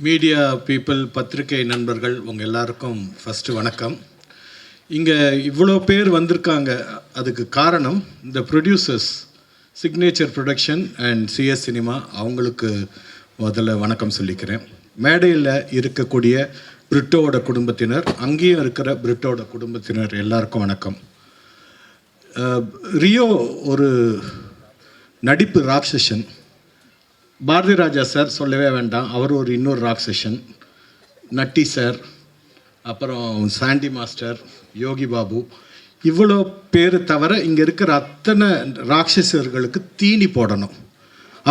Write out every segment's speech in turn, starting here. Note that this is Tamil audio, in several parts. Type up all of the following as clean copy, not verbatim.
மீடியா பீப்புள், பத்திரிகை நண்பர்கள் உங்கள் எல்லாருக்கும் ஃபஸ்ட்டு வணக்கம். இங்கே இவ்வளோ பேர் வந்திருக்காங்க, அதுக்கு காரணம் இந்த producers, signature production and CS cinema, அவங்களுக்கு முதல்ல வணக்கம் சொல்லிக்கிறேன். மேடையில் இருக்கக்கூடிய பிரிட்டோட குடும்பத்தினர், அங்கேயும் இருக்கிற பிரிட்டோட குடும்பத்தினர் எல்லாருக்கும் வணக்கம். ரியோ ஒரு நடிப்பு ராட்சசன். பாரதி ராஜா சார் சொல்லவே வேண்டாம், அவர் ஒரு இன்னொரு ராக்சேஷன். நட்டி சார், அப்புறம் சாண்டி மாஸ்டர், யோகி பாபு, இவ்வளோ பேர் தவிர இங்கே இருக்கிற அத்தனை ராட்சசர்களுக்கு தீனி போடணும்.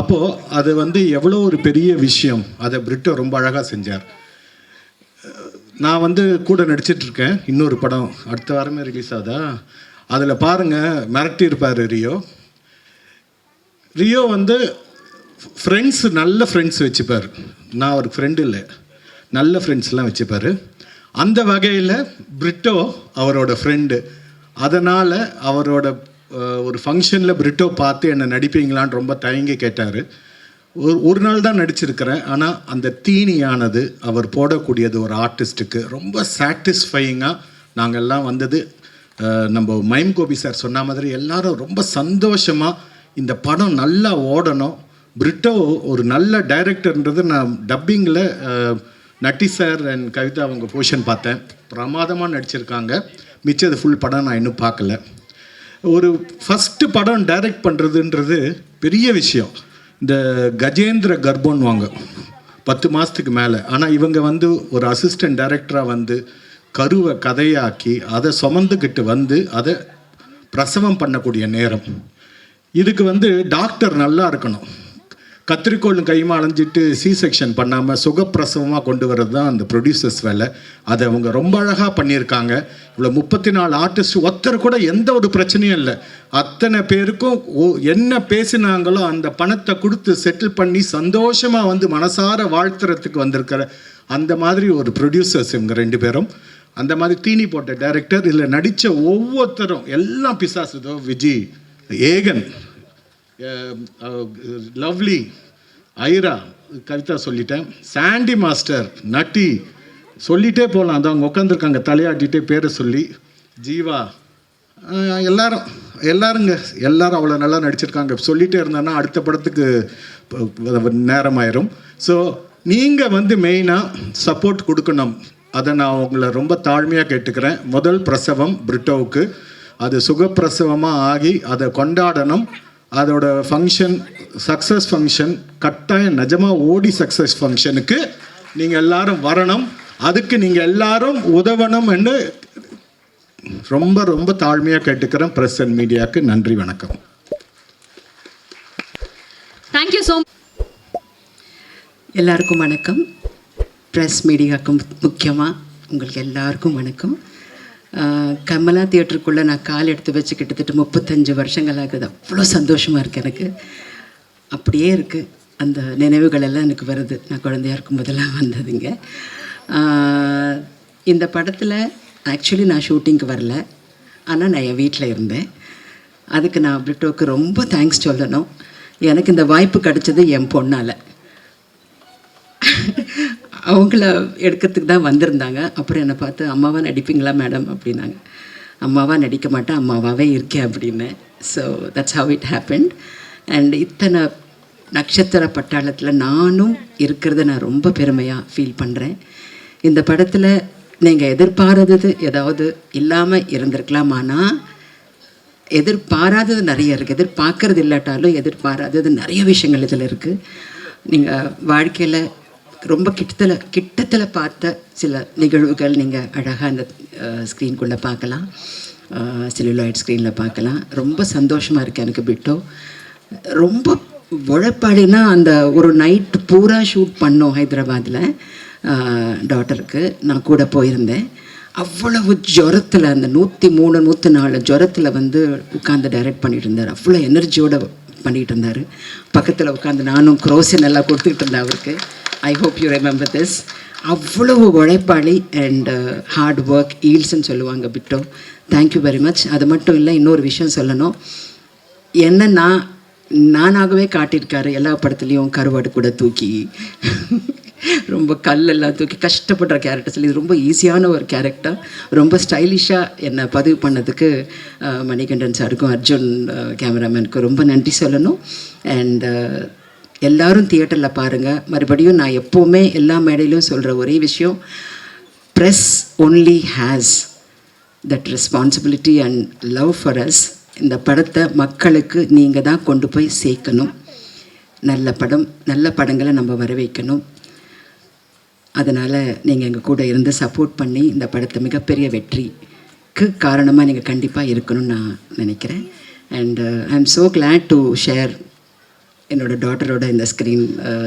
அப்போது அது எவ்வளோ ஒரு பெரிய விஷயம், அதை பிரிட்டோ ரொம்ப அழகாக செஞ்சார். நான் கூட நடிச்சிட்ருக்கேன், இன்னொரு படம் அடுத்த வாரமே ரிலீஸ் ஆகுதா, அதில் பாருங்கள், மிரட்டியிருப்பார் ரியோ. ரியோ ஃப்ரெண்ட்ஸு, நல்ல ஃப்ரெண்ட்ஸ் வச்சுப்பார். நான் அவருக்கு ஃப்ரெண்டு இல்லை, நல்ல ஃப்ரெண்ட்ஸ்லாம் வச்சுப்பார். அந்த வகையில் பிரிட்டோ அவரோட ஃப்ரெண்டு. அதனால் அவரோட ஒரு ஃபங்க்ஷனில் பிரிட்டோ பார்த்து என்னை நடிப்பீங்களான்னு ரொம்ப தயங்கி கேட்டார். ஒரு நாள் தான் நடிச்சிருக்கிறேன். ஆனால் அந்த தீனியானது அவர் போடக்கூடியது ஒரு ஆர்டிஸ்ட்டுக்கு ரொம்ப சாட்டிஸ்ஃபையிங்காக நாங்கள்லாம் நம்ம மைம் கோபி சார் சொன்ன மாதிரி எல்லாரும் ரொம்ப சந்தோஷமாக இந்த படம் நல்லா ஓடணும். பிரிட்டோ ஒரு நல்ல டைரக்டர்ன்றது நான் டப்பிங்கில் நட்டி சார் அண்ட் கவிதா அவங்க போர்ஷன் பார்த்தேன், பிரமாதமாக நடிச்சிருக்காங்க. மிச்சது ஃபுல் படம் நான் இன்னும் பார்க்கல. ஒரு ஃபஸ்ட்டு படம் டைரக்ட் பண்ணுறதுன்றது பெரிய விஷயம். இந்த கஜேந்திர கர்ப்பன்வாங்க 10 மாதத்துக்கு மேலே. ஆனால் இவங்க ஒரு அசிஸ்டன்ட் டைரக்டராக கருவை கதையாக்கி அதை சுமந்துக்கிட்டு அதை பிரசவம் பண்ணக்கூடிய நேரம். இதுக்கு டாக்டர் நல்லா இருக்கணும். கத்திரிக்கோளும் கையுமா அலைஞ்சிட்டு சி செக்ஷன் பண்ணாமல் சுகப்பிரசவமாக கொண்டு வர்றது தான் அந்த ப்ரொடியூசர்ஸ் வேலை. அதை அவங்க ரொம்ப அழகாக பண்ணியிருக்காங்க. இவ்வளோ 34 ஆர்டிஸ்ட், ஒருத்தர் கூட எந்த ஒரு பிரச்சனையும் இல்லை. அத்தனை பேருக்கும் என்ன பேசினாங்களோ அந்த பணத்தை கொடுத்து செட்டில் பண்ணி சந்தோஷமாக மனசார வாழ்த்துறதுக்கு வந்திருக்கிற அந்த மாதிரி ஒரு ப்ரொடியூசர்ஸ் இவங்க 2 பேரும். அந்த மாதிரி தீனி போட்ட டைரக்டர். இதில் நடித்த ஒவ்வொருத்தரும் எல்லாம் பிசாசுதோ, விஜய், ஏகன், லவ்லி, ஐரா, கவிதா சொல்லிட்டேன், சாண்டி மாஸ்டர், நட்டி சொல்லிகிட்டே போகலாம். அதான் அவங்க உட்காந்துருக்காங்க தலையாட்டிகிட்டே பேரை சொல்லி, ஜீவா, எல்லாரும் அவ்வளோ நல்லா நடிச்சிருக்காங்க. சொல்லிகிட்டே இருந்தேன்னா அடுத்த படத்துக்கு நேரமாயிரும். ஸோ நீங்கள் மெயினாக சப்போர்ட் கொடுக்கணும். அதை நான் உங்களை ரொம்ப தாழ்மையாக கேட்டுக்கிறேன். முதல் பிரசவம் பிரிட்டோவுக்கு, அது சுகப்பிரசவமாக ஆகி அதை கொண்டாடணும். அதோட ஃபங்க்ஷன், சக்ஸஸ் ஃபங்க்ஷன், கட்டாயம் நிஜமாக ஓடி சக்ஸஸ் ஃபங்க்ஷனுக்கு நீங்கள் எல்லாரும் வரணும். அதுக்கு நீங்கள் எல்லாரும் உதவணும் என்று ரொம்ப ரொம்ப தாழ்மையாக கேட்டுக்கிறேன். ப்ரெஸ் அண்ட் மீடியாவுக்கு நன்றி, வணக்கம். Thank you so much. எல்லாருக்கும் வணக்கம். ப்ரெஸ் மீடியாவுக்கும் முக்கியமாக உங்களுக்கு எல்லாருக்கும் வணக்கம். கமலா தியேட்டருக்குள்ளே நான் கால் எடுத்து வச்சு கிட்டத்தட்ட 35 வருஷங்கள் ஆகுது. அவ்வளோ சந்தோஷமாக இருக்குது எனக்கு. அப்படியே இருக்குது, அந்த நினைவுகள் எல்லாம் எனக்கு வருது. நான் குழந்தையாக இருக்கும் போதெல்லாம் வந்ததுங்க. இந்த படத்தில் ஆக்சுவலி நான் ஷூட்டிங்க்கு வரல, ஆனால் நான் என் வீட்டில் இருந்தேன். அதுக்கு நான் பிரிட்டோவுக்கு ரொம்ப தேங்க்ஸ் சொல்லணும். எனக்கு இந்த வாய்ப்பு கிடச்சது என் பொண்ணால். அவங்கள எடுக்கிறதுக்கு தான் வந்திருந்தாங்க. அப்புறம் என்னை பார்த்து, அம்மாவாக நடிப்பீங்களா மேடம் அப்படின்னாங்க. அம்மாவாக நடிக்க மாட்டேன், அம்மாவாகவே இருக்கேன் அப்படின்னு. So that's how it happened. And இத்தனை நட்சத்திர பட்டாளத்தில் நானும் இருக்கிறத நான் ரொம்ப பெருமையாக ஃபீல் பண்ணுறேன். இந்த படத்தில் நீங்கள் எதிர்பாராதது ஏதாவது இல்லாமல் இருந்திருக்கலாம். ஆனால் எதிர்பாராதது நிறைய இருக்குது. எதிர்பார்க்கறது இல்லாட்டாலும் எதிர்பாராதது நிறைய விஷயங்கள் இதில் இருக்குது. நீங்கள் வாழ்க்கையில் ரொம்ப கிட்டத்தில் பார்த்த சில நிகழ்வுகள் நீங்கள் அழகாக அந்த ஸ்க்ரீன்குள்ளே பார்க்கலாம், செல்லுலாய்ட் ஸ்க்ரீனில் பார்க்கலாம். ரொம்ப சந்தோஷமாக இருக்குது எனக்கு. பிரிட்டோ ரொம்ப உழைப்பாளினா, அந்த ஒரு நைட்டு பூரா ஷூட் பண்ணோம் ஹைதராபாத்தில். டாட்டருக்கு நான் கூட போயிருந்தேன். அவ்வளவு ஜுரத்தில், அந்த 103 104 ஜுரத்தில் உட்காந்து டைரக்ட் பண்ணிகிட்டு இருந்தார். அவ்வளோ எனர்ஜியோடு பண்ணிகிட்டு இருந்தார். பக்கத்தில் உட்காந்து நானும் குரோசின் எல்லாம் கொடுத்துக்கிட்டு இருந்தேன் அவருக்கு. I hope you remember this. அவ்வளவு உழைப்பாளி அண்ட் ஹார்ட் ஒர்க், ஈல்ஸ்ன்னு சொல்லுவாங்க பிரிட்டோ. Thank you very much. அது மட்டும் இல்லை, இன்னொரு விஷயம் சொல்லணும். நானாகவே காட்டியிருக்காரு எல்லா படத்துலேயும் கருவாடு கூட தூக்கி ரொம்ப கல்லெல்லாம் தூக்கி கஷ்டப்படுற கேரக்டர்ஸில் இது ரொம்ப ஈஸியான ஒரு கேரக்டர். ரொம்ப ஸ்டைலிஷாக என்னை பதிவு பண்ணதுக்கு மணிகண்டன் சாருக்கும் அர்ஜுன் கேமராமேனுக்கும் ரொம்ப நன்றி சொல்லணும். அண்ட் எல்லாரும் தியேட்டரில் பாருங்கள். மறுபடியும் நான் எப்போவுமே எல்லா மேடையிலும் சொல்கிற ஒரே விஷயம், press only has that responsibility and love for us. இந்த படத்தை மக்களுக்கு நீங்கள் தான் கொண்டு போய் சேர்க்கணும். நல்ல படங்களை நம்ம வர வைக்கணும். அதனால் நீங்கள் எங்கள் கூட இருந்து சப்போர்ட் பண்ணி இந்த படத்தை மிகப்பெரிய வெற்றிக்கு காரணமாக நீங்கள் கண்டிப்பாக இருக்கணும்னு நான் நினைக்கிறேன். And I am so glad to share என்னோடய டாட்டரோட இந்த ஸ்க்ரீன்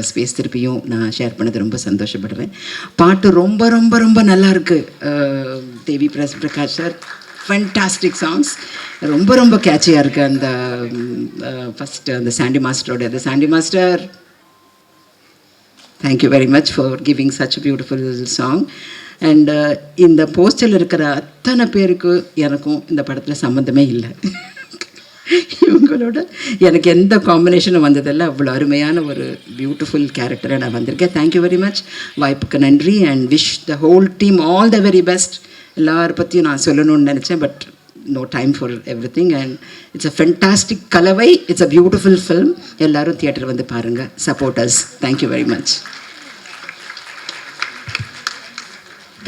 ஸ்பேஸ் திருப்பியும் நான் ஷேர் பண்ணது ரொம்ப சந்தோஷப்படுறேன். பாட்டு ரொம்ப ரொம்ப ரொம்ப நல்லாயிருக்கு. தேவி பிரகாஷ் சார் ஃபேண்டாஸ்டிக் சாங்ஸ், ரொம்ப ரொம்ப கேட்சியாக இருக்குது. அந்த ஃபஸ்ட்டு அந்த சாண்டி மாஸ்டரோட அந்த Sandy master, thank you very much for giving such beautiful song. And இந்த போஸ்டரில் இருக்கிற அத்தனை பேருக்கு எனக்கும் இந்த படத்தில் சம்மந்தமே இல்லை. இவங்களோட எனக்கு எந்த காம்பினேஷனும் வந்ததில்லை. அவ்வளோ அருமையான ஒரு பியூட்டிஃபுல் கேரக்டரை நான் வந்திருக்கேன். Thank you very much. வாய்ப்புக்கு நன்றி. And wish the whole team all the very best. எல்லாரை பற்றியும் நான் சொல்லணும்னு நினச்சேன், but no time for everything. And it's a fantastic கலவை. It's a beautiful film. எல்லாரும் தியேட்டர் வந்து பாருங்கள். Support us. Thank you very much.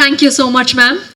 Thank you so much, ma'am.